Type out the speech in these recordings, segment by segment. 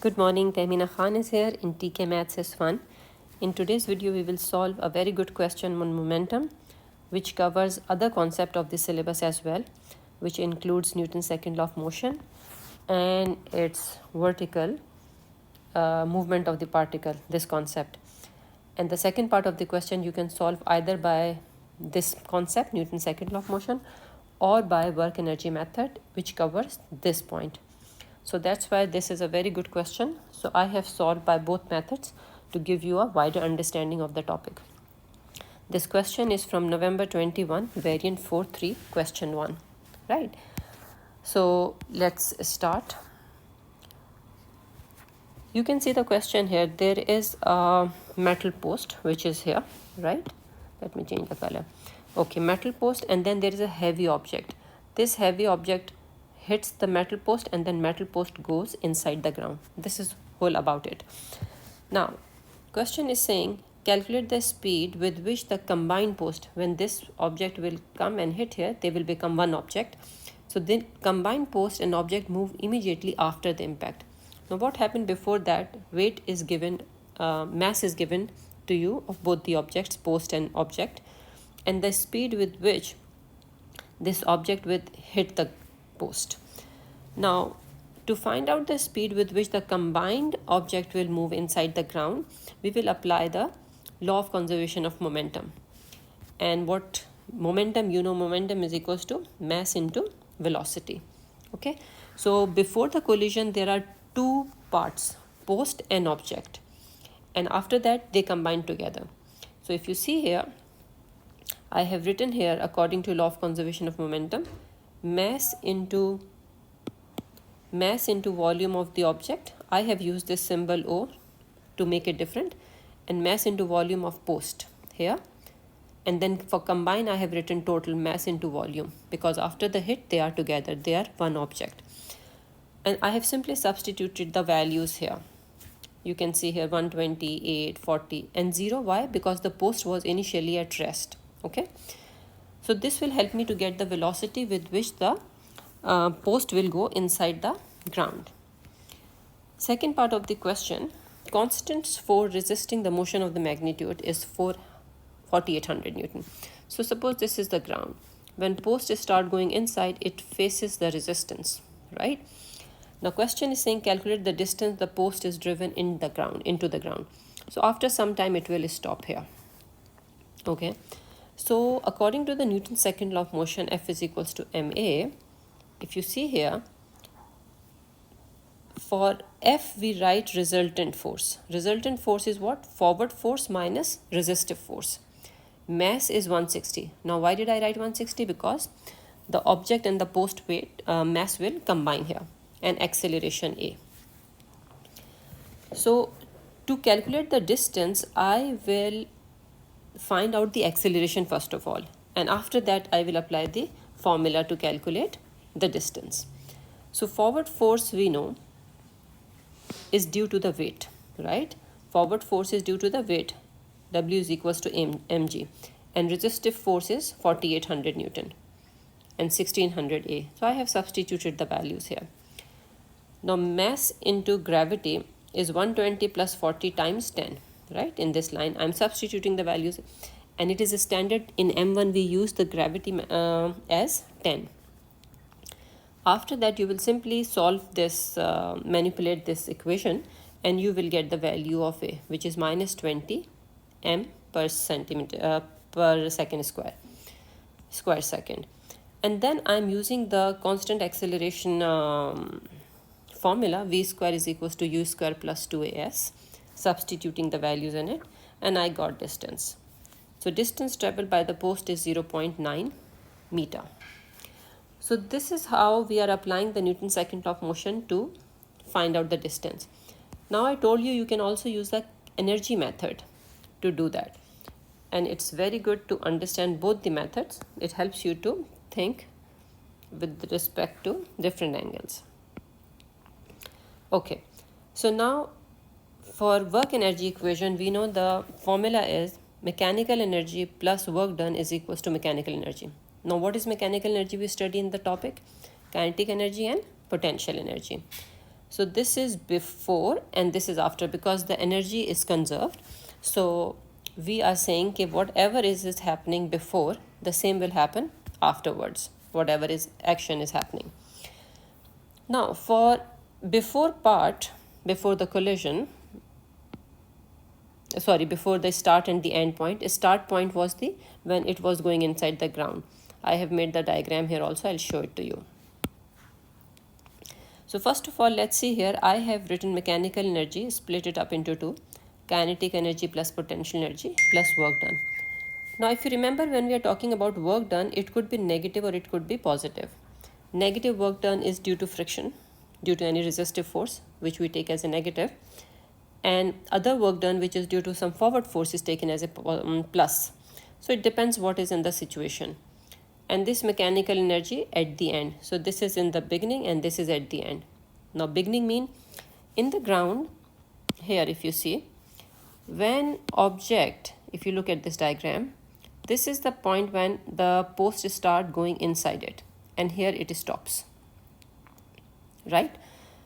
Good morning, Tahmina Khan is here in TKMaths is fun. In today's video, we will solve a very good question on momentum, which covers other concept of the syllabus as well, which includes Newton's second law of motion and its vertical movement of the particle, this concept. And the second part of the question you can solve either by this concept, Newton's second law of motion, or by work energy method, which covers this point. So that's why this is a very good question. So I have solved by both methods to give you a wider understanding of the topic. This question is from November 21, variant 4.3, question 1, right? So let's start. You can see the question here. There is a metal post which is here, right? Let me change the color. Okay, metal post, and then there is a heavy object. This heavy object hits the metal post and then metal post goes inside the ground. This is whole about it. Now, question is saying calculate the speed with which the combined post, when this object will come and hit here, they will become one object. So the combined post and object move immediately after the impact. Now what happened before that? Weight is given, mass is given to you of both the objects, post and object, and the speed with which this object will hit the post. Now, to find out the speed with which the combined object will move inside the ground, we will apply the law of conservation of momentum. And what momentum, momentum is equals to mass into velocity. Okay, so before the collision there are two parts, post and object, and after that they combine together. So if you see here, I have written here according to law of conservation of momentum, mass into volume of the object. I have used this symbol O to make it different, and mass into volume of post here. And then for combine, I have written total mass into volume, because after the hit they are together, they are one object. And I have simply substituted the values here. You can see here 128, 40 and 0. Why? Because the post was initially at rest. Okay, so this will help me to get the velocity with which the post will go inside the ground. Second part of the question, constants for resisting the motion of the magnitude is 4,800 Newton. So suppose this is the ground. When post start going inside, it faces the resistance, right? Now question is saying calculate the distance the post is driven in the ground, into the ground. So after some time it will stop here. Okay, so according to the Newton's second law of motion, F is equals to ma. If you see here, for F we write resultant force. Resultant force is what? Forward force minus resistive force. Mass is 160. Now why did I write 160? Because the object and the post weight mass will combine here, and acceleration a. So to calculate the distance, I will find out the acceleration first of all, and after that I will apply the formula to calculate the distance. So forward force we know is due to the weight, right? Forward force is due to the weight. W is equals to mg, and resistive force is 4,800 Newton and 1,600 A. So I have substituted the values here. Now mass into gravity is 120 plus 40 times 10, right? In this line I'm substituting the values, and it is a standard in M1 we use the gravity as 10. After that you will simply solve this, manipulate this equation, and you will get the value of A, which is minus 20 m per centimeter per second square second. And then I'm using the constant acceleration formula, v square is equals to u square plus 2as, substituting the values in it, and I got distance. So distance traveled by the post is 0.9 meter. So this is how we are applying the Newton's second law of motion to find out the distance. Now I told you you can also use the energy method to do that, and it's very good to understand both the methods. It helps you to think with respect to different angles. Okay, so now for work energy equation, we know the formula is mechanical energy plus work done is equals to mechanical energy. Now what is mechanical energy? We study in the topic kinetic energy and potential energy. So this is before and this is after, because the energy is conserved. So we are saying that whatever is happening before, the same will happen afterwards, whatever is action is happening. Now for before part, before the collision, sorry, before the start and the end point, start point was the when it was going inside the ground. I have made the diagram here also, I'll show it to you. So first of all, let's see here, I have written mechanical energy, split it up into two, kinetic energy plus potential energy plus work done. Now if you remember, when we are talking about work done, it could be negative or it could be positive. Negative work done is due to friction, due to any resistive force, which we take as a negative, and other work done which is due to some forward force is taken as a plus. So it depends what is in the situation. And this mechanical energy at the end, so this is in the beginning and this is at the end. Now beginning mean in the ground here, if you see, when object, if you look at this diagram, this is the point when the post start going inside it, and here it stops, right?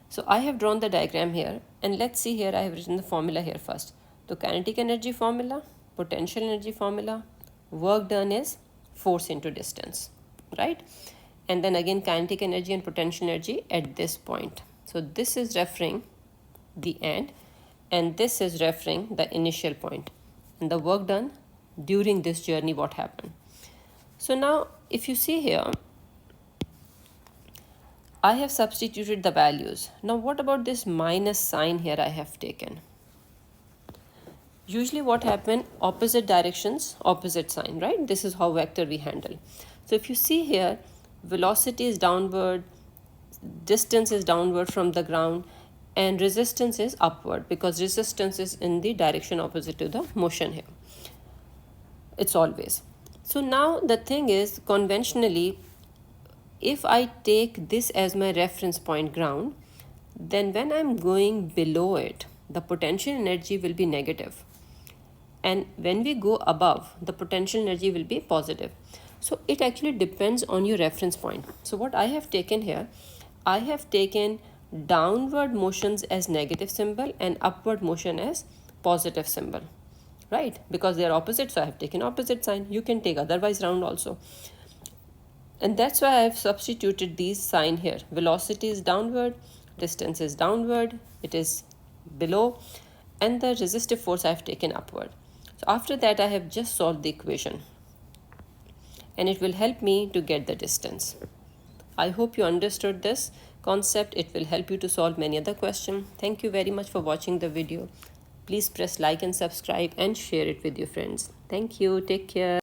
So I have drawn the diagram here, and let's see here, I have written the formula here first. So kinetic energy formula, potential energy formula, work done is force into distance, right? And then again kinetic energy and potential energy at this point. So this is referring the end and this is referring the initial point, and the work done during this journey, what happened. So now if you see here, I have substituted the values. Now what about this minus sign here I have taken? Usually what happen, opposite directions, opposite sign, right? This is how vector we handle. So if you see here, velocity is downward, distance is downward from the ground, and resistance is upward, because resistance is in the direction opposite to the motion here. It's always. So now the thing is, conventionally, if I take this as my reference point ground, then when I'm going below it, the potential energy will be negative. And when we go above, the potential energy will be positive. So it actually depends on your reference point. So what I have taken here, I have taken downward motions as negative symbol and upward motion as positive symbol, right? Because they are opposite, so I have taken opposite sign. You can take otherwise round also. And that's why I have substituted these sign here. Velocity is downward, distance is downward, it is below, and the resistive force I have taken upward. So after that I have just solved the equation, and it will help me to get the distance. I hope you understood this concept. It will help you to solve many other questions. Thank you very much for watching the video. Please press like and subscribe and share it with your friends. Thank you. Take care.